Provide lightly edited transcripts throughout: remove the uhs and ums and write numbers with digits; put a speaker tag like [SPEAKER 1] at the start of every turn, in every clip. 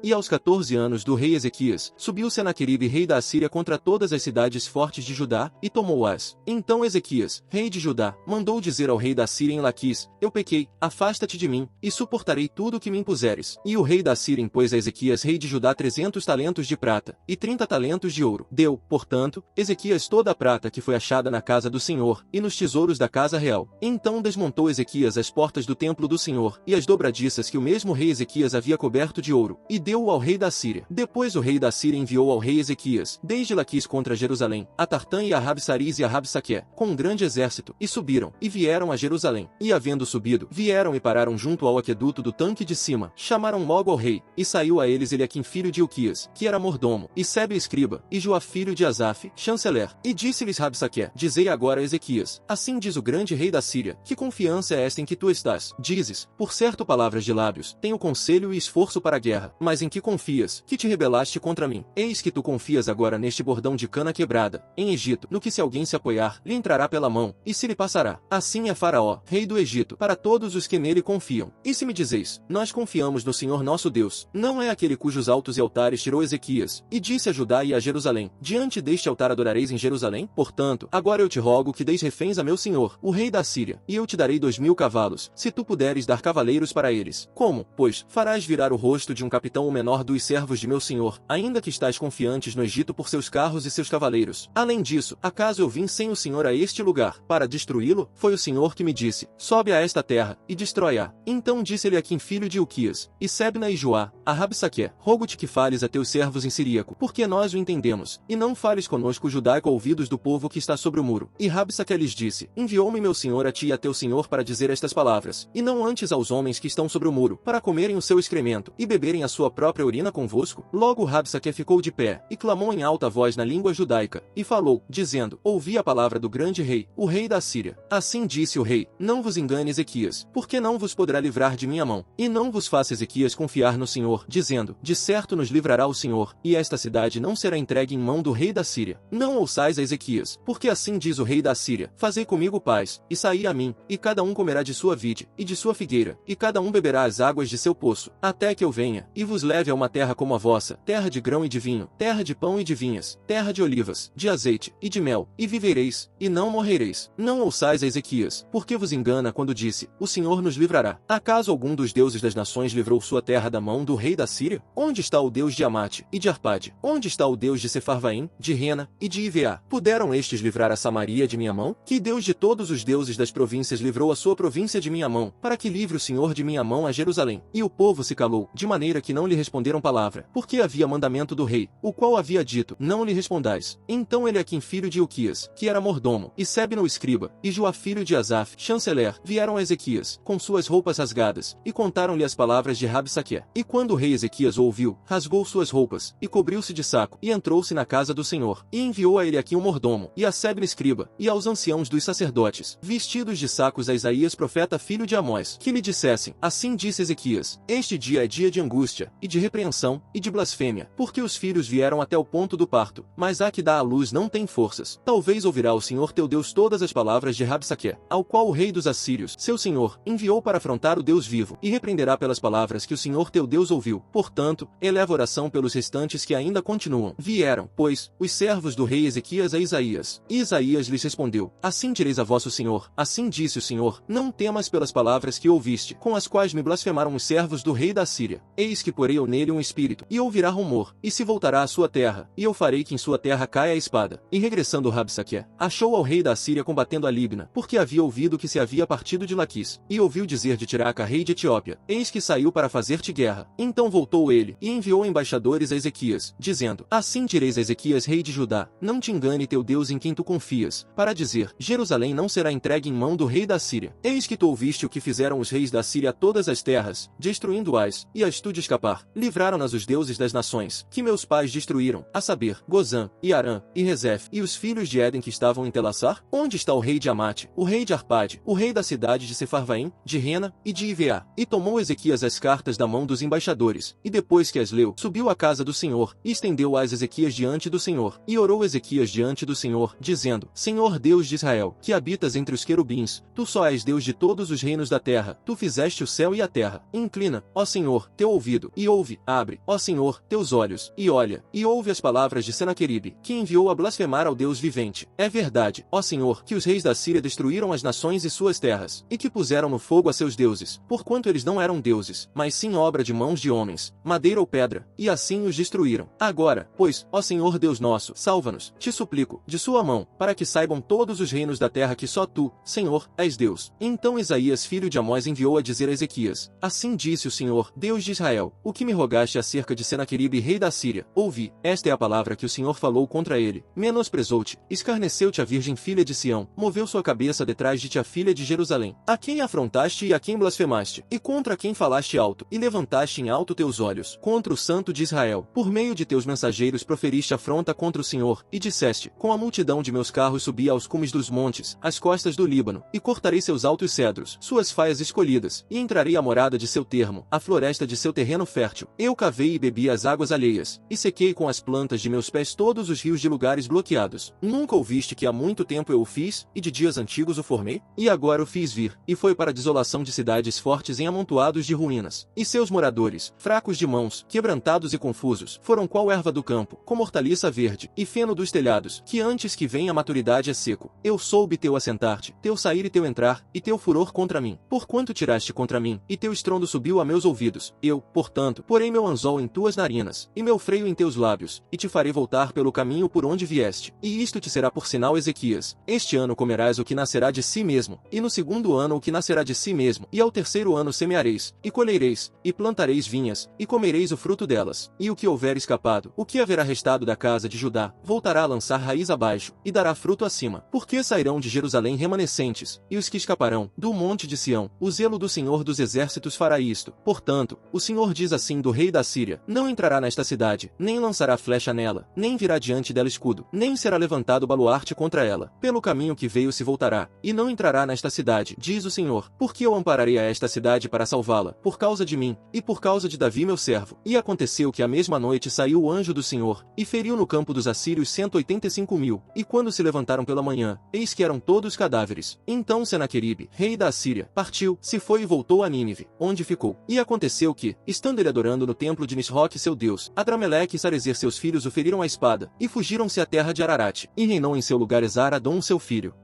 [SPEAKER 1] E aos 14 anos do rei Ezequias, subiu Senaqueribe rei da Assíria contra todas as cidades fortes de Judá, e tomou-as. Então Ezequias, rei de Judá, mandou dizer ao rei da Síria em Laquis: Eu pequei, afasta-te de mim, e suportarei tudo o que me impuseres. E o rei da Síria impôs a Ezequias rei de Judá 300 talentos de prata, e 30 talentos de ouro. Deu, portanto, Ezequias toda a prata que foi achada na casa do Senhor, e nos tesouros da casa real. Então desmontou Ezequias as portas do templo do Senhor, e as dobradiças que o mesmo rei Ezequias havia coberto de ouro, e deu-o ao rei da Síria. Depois o rei da Síria enviou ao rei Ezequias, desde Laquis contra Jerusalém, a Tartã e a Rabsaris e a Rabsaque, com um grande exército, e subiram, e vieram a Jerusalém. E havendo subido, vieram e pararam junto ao aqueduto do tanque de cima, chamaram logo ao rei, e saiu a eles Eliaquim filho de Ilquias, que era mordomo, e Sebe escriba, e Joá filho de Asaf, chanceler. E disse-lhes Rabsaque: Dizei agora a Ezequias: Assim diz o grande rei da Síria: Que confiança é esta em que tu estás? Dizes, por certo palavras de lábios, tenho conselho e esforço para a guerra. Mas em que confias, que te rebelaste contra mim? Eis que tu confias agora neste bordão de cana quebrada, em Egito, no que se alguém se apoiar, lhe entrará pela mão, e se lhe passará. Assim é Faraó, rei do Egito, para todos os que nele confiam. E se me dizeis: Nós confiamos no Senhor nosso Deus, não é aquele cujos altos e altares tirou Ezequias, e disse a Judá e a Jerusalém: Diante deste altar adorareis em Jerusalém? Portanto, agora eu te rogo que deis reféns a meu senhor, o rei da Síria, e eu te darei 2000 cavalos, se tu puderes dar cavaleiros para eles. Como, pois, farás virar o rosto de um capitão o menor dos servos de meu senhor, ainda que estás confiantes no Egito por seus carros e seus cavaleiros? Além disso, acaso eu vim sem o Senhor a este lugar, para destruí-lo? Foi o Senhor que me disse: Sobe a esta terra, e destrói-a. Então disse-lhe Eliaquim filho de Ilquias, e Sebna e Joá, a Rabsaque: Rogo-te que fales a teus servos em siríaco, porque nós o entendemos, e não fales conosco judaico ouvidos do povo que está sobre o muro. E Rabsaque lhes disse: Enviou-me meu senhor a ti e a teu senhor para dizer estas palavras, e não antes aos homens que estão sobre o muro, para comerem o seu excremento, e beberem a sua própria urina convosco? Logo Rabsaque ficou de pé, e clamou em alta voz na língua judaica, e falou, dizendo: Ouvi a palavra do grande rei, o rei da Síria. Assim disse o rei: Não vos engane Ezequias, porque não vos poderá livrar de minha mão. E não vos faça Ezequias confiar no Senhor, dizendo: De certo nos livrará o Senhor, e esta cidade não será entregue em mão do rei da Síria. Não ouçais a Ezequias, porque assim diz o rei da Síria: Fazei comigo paz, e saí a mim, e cada um comerá de sua vide, e de sua figueira, e cada um beberá as águas de seu poço, até que eu venha, e vos leve a uma terra como a vossa, terra de grão e de vinho, terra de pão e de vinhas, terra de olivas, de azeite, e de mel, e vivereis, e não morrereis. Não ouçais a Ezequias, porque vos engana quando disse: O Senhor nos livrará. Acaso algum dos deuses das nações livrou sua terra da mão do rei da Síria? Onde está o Deus de Amate, e de Arpade? Onde está o Deus de Sefarvaim, de Rena, e de Iveá? Puderam estes livrar a Samaria de minha mão? Que Deus de todos os deuses das províncias livrou a sua província de minha mão, para que livre o Senhor de minha mão a Jerusalém? E o povo se calou, de maneira que não lhe responderam palavra, porque havia mandamento do rei, o qual havia dito: Não lhe respondais. Então Eliaquim filho de Ilquias, que era mordomo, e Sebna o escriba, e Joá filho de Asaf, chanceler, vieram a Ezequias, com suas roupas rasgadas, e contaram-lhe as palavras de Rabsaque. E quando o rei Ezequias ouviu, rasgou suas roupas, e cobriu-se de saco, e entrou-se na casa do Senhor, e enviou a Eliaquim o mordomo, e a Sebna escriba, e aos anciãos dos sacerdotes, vestidos de sacos a Isaías profeta filho de Amós, que lhe dissessem: Assim disse Ezequias: Este dia é dia de angústia, e de repreensão, e de blasfêmia, porque os filhos vieram até o ponto do parto, mas a que dá à luz não tem forças. Talvez ouvirá o Senhor teu Deus todas as palavras de Rabsaque, ao qual o rei dos assírios, seu senhor, enviou para afrontar o Deus vivo, e repreenderá pelas palavras que o Senhor teu Deus ouviu. Portanto, eleva oração pelos restantes que ainda continuam. Vieram, pois, os servos do rei Ezequias a Isaías, e Isaías lhes respondeu: Assim direis a vosso Senhor: Assim disse o Senhor: Não temas pelas palavras que ouviste, com as quais me blasfemaram os servos do rei da Síria. Eis que porei eu nele um espírito, e ouvirá rumor, e se voltará à sua terra, e eu farei que em sua terra caia a espada. E regressando Rabsaque, achou ao rei da Síria combatendo a Libna, porque havia ouvido que se havia partido de Laquis, e ouviu dizer de Tiraca rei de Etiópia: Eis que saiu para fazer-te guerra. Então voltou ele, e enviou embaixadores a Ezequias, dizendo: Assim direis a Ezequias rei de Judá: Não te engane teu Deus em quem tu confias, para dizer: Jerusalém não será entregue em mão do rei da Síria. Eis que tu ouviste o que fizeram os reis da Síria a todas as terras, destruindo-as, e as tu de escapar. Livraram-nas os deuses das nações, que meus pais destruíram, a saber, Gozã, e Arã, e Rezef, e os filhos de Éden que estavam em Telassar? Onde está o rei de Amate, o rei de Arpade, o rei da cidade de Sefarvaim, de Rena, e de Iveá? E tomou Ezequias as cartas da mão dos embaixadores, e depois que as leu, subiu à casa do Senhor, e estendeu-as Ezequias diante do Senhor. E orou Ezequias diante do Senhor, dizendo: Senhor Deus de Israel, que habitas entre os querubins, tu só és Deus de todos os reinos da terra, tu fizeste o céu e a terra. Inclina, ó Senhor, teu ouvido, e ouve, abre, ó Senhor, teus olhos, e olha, e ouve as palavras de Senaqueribe, que enviou a blasfemar ao Deus vivente. É verdade, ó Senhor, que os reis da Síria destruíram as nações e suas terras, e que puseram no fogo a seus deuses, porquanto eles não eram deuses, mas sim obra de mãos de homens, madeira ou pedra, e assim os destruíram. Agora, pois, ó Senhor Deus nosso, salva-nos, te suplico, de sua mão, para que saibam todos os reinos da terra que só tu, Senhor, és Deus. Então Isaías filho de Amós enviou a dizer a Ezequias: assim disse o Senhor, Deus de Israel, o que me rogaste acerca de Senaqueribe rei da Síria, ouvi, esta é a palavra que o Senhor falou contra ele, menosprezou-te, escarneceu-te a virgem filha de Sião, moveu sua cabeça detrás de ti a filha de Jerusalém, a quem afrontaste e a quem blasfemaste, e contra quem falaste alto, e levantaste em alto teus olhos, contra o Santo de Israel, por meio de teus mensageiros proferiste afronta contra o Senhor, e disseste, com a multidão de meus carros subi aos cumes dos montes, às costas do Líbano, e cortarei seus altos cedros, suas faias escolhidas, e entrarei à morada de seu termo, a floresta de seu terreno fértil. Eu cavei e bebi as águas alheias, e sequei com as plantas de meus pés todos os rios de lugares bloqueados. Nunca ouviste que há muito tempo eu o fiz, e de dias antigos o formei? E agora o fiz vir, e foi para a desolação de cidades fortes em amontoados de ruínas. E seus moradores, fracos de mãos, quebrantados e confusos, foram qual erva do campo, como hortaliça verde, e feno dos telhados, que antes que venha a maturidade é seco. Eu soube teu assentar-te, teu sair e teu entrar, e teu furor contra mim. Porquanto tiraste contra mim, e teu estrondo subiu a meus ouvidos. Eu, portanto, porei meu anzol em tuas narinas, e meu freio em teus lábios, e te farei voltar pelo caminho por onde vieste. E isto te será por sinal, Ezequias. Este ano comerás o que nascerá de si mesmo, e no segundo ano o que nascerá de si mesmo, e ao terceiro ano semeareis, e colhereis, e plantareis vinhas, e comereis o fruto delas. E o que houver escapado, o que haverá restado da casa de Judá, voltará a lançar raiz abaixo, e dará fruto acima. Porque sairão de Jerusalém remanescentes, e os que escaparão, do monte de Sião, o zelo do Senhor dos exércitos fará isto. Portanto, o Senhor diz assim do rei da Síria: não entrará nesta cidade, nem lançará flecha nela, nem virá diante dela escudo, nem será levantado baluarte contra ela. Pelo caminho que veio se voltará, e não entrará nesta cidade, diz o Senhor, porque eu ampararei a esta cidade para salvá-la, por causa de mim, e por causa de Davi meu servo. E aconteceu que a mesma noite saiu o anjo do Senhor, e feriu no campo dos assírios 185.000, e quando se levantaram pela manhã, eis que eram todos cadáveres. Então Senaqueribe, rei da Assíria, partiu, se foi e voltou a Nínive, onde ficou. E aconteceu que, estando ele adorando no templo de Nisroque seu deus, Adrameleque e Sarezer seus filhos o feriram à espada, e fugiram-se à terra de Ararat, e reinou em seu lugar Esar-Adom seu filho.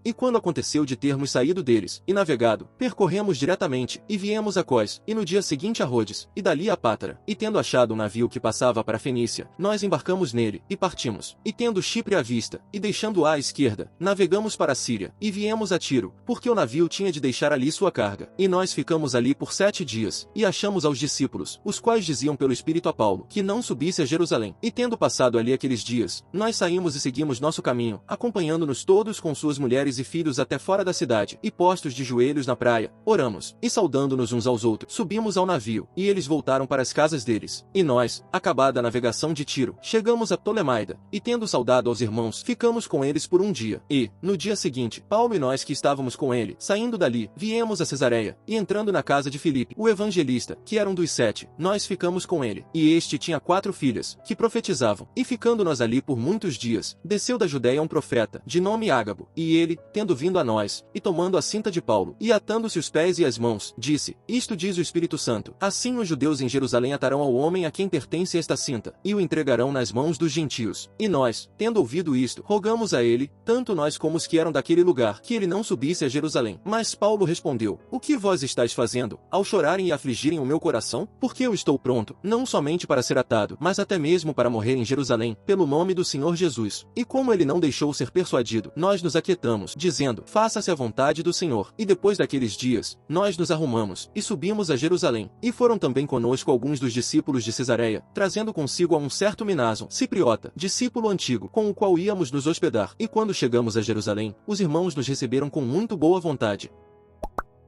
[SPEAKER 1] E quando aconteceu de termos saído deles, e navegado, percorremos diretamente, e viemos a Cós, e no dia seguinte a Rhodes, e dali a Pátara, e tendo achado um navio que passava para a Fenícia, nós embarcamos nele, e partimos, e tendo Chipre à vista, e deixando-a à esquerda, navegamos para a Síria, e viemos a Tiro, porque o navio tinha de deixar ali sua carga, e nós ficamos ali por 7 dias, e achamos aos discípulos, os quais diziam pelo Espírito a Paulo, que não subisse a Jerusalém. E tendo passado ali aqueles dias, nós saímos e seguimos nosso caminho, acompanhando-nos todos com suas mulheres e filhos até fora da cidade, e postos de joelhos na praia, oramos, e saudando-nos uns aos outros, subimos ao navio, e eles voltaram para as casas deles. E nós, acabada a navegação de Tiro, chegamos a Ptolemaida, e tendo saudado aos irmãos, ficamos com eles por um dia. E, no dia seguinte, Paulo e nós que estávamos com ele, saindo dali, viemos a Cesareia, e entrando na casa de Filipe, o evangelista, que era um dos 7, nós ficamos com ele. E este tinha 4 filhas, que profetizavam. E ficando nós ali por muitos dias, desceu da Judéia um profeta, de nome Ágabo, e ele, tendo vindo a nós, e tomando a cinta de Paulo, e atando-se os pés e as mãos, disse: isto diz o Espírito Santo, assim os judeus em Jerusalém atarão ao homem a quem pertence esta cinta, e o entregarão nas mãos dos gentios. E nós, tendo ouvido isto, rogamos a ele, tanto nós como os que eram daquele lugar, que ele não subisse a Jerusalém. Mas Paulo respondeu: o que vós estáis fazendo, ao chorarem e afligirem o meu coração? Porque eu estou pronto, não somente para ser atado, mas até mesmo para morrer em Jerusalém, pelo nome do Senhor Jesus. E como ele não deixou ser persuadido, nós nos aquietamos, dizendo: faça-se a vontade do Senhor. E depois daqueles dias, nós nos arrumamos, e subimos a Jerusalém. E foram também conosco alguns dos discípulos de Cesareia, trazendo consigo a um certo Minason, cipriota, discípulo antigo, com o qual íamos nos hospedar. E quando chegamos a Jerusalém, os irmãos nos receberam com muito boa vontade.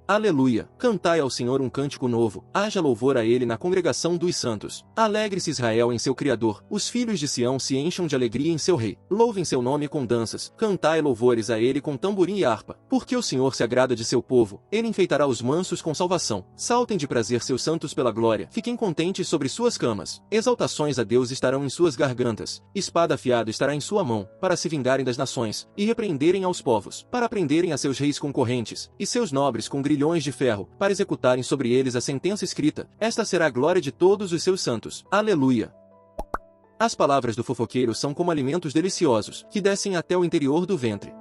[SPEAKER 1] Aleluia! Cantai ao Senhor um cântico novo, haja louvor a Ele na congregação dos santos. Alegre-se Israel em seu Criador, os filhos de Sião se encham de alegria em seu Rei. Louvem seu nome com danças, cantai louvores a Ele com tamborim e harpa. Porque o Senhor se agrada de seu povo, Ele enfeitará os mansos com salvação. Saltem de prazer seus santos pela glória, fiquem contentes sobre suas camas. Exaltações a Deus estarão em suas gargantas, espada afiada estará em sua mão, para se vingarem das nações, e repreenderem aos povos, para prenderem a seus reis com correntes, e seus nobres com grilhões grilhões de ferro, para executarem sobre eles a sentença escrita. Esta será a glória de todos os seus santos. Aleluia! As palavras do fofoqueiro são como alimentos deliciosos, que descem até o interior do ventre.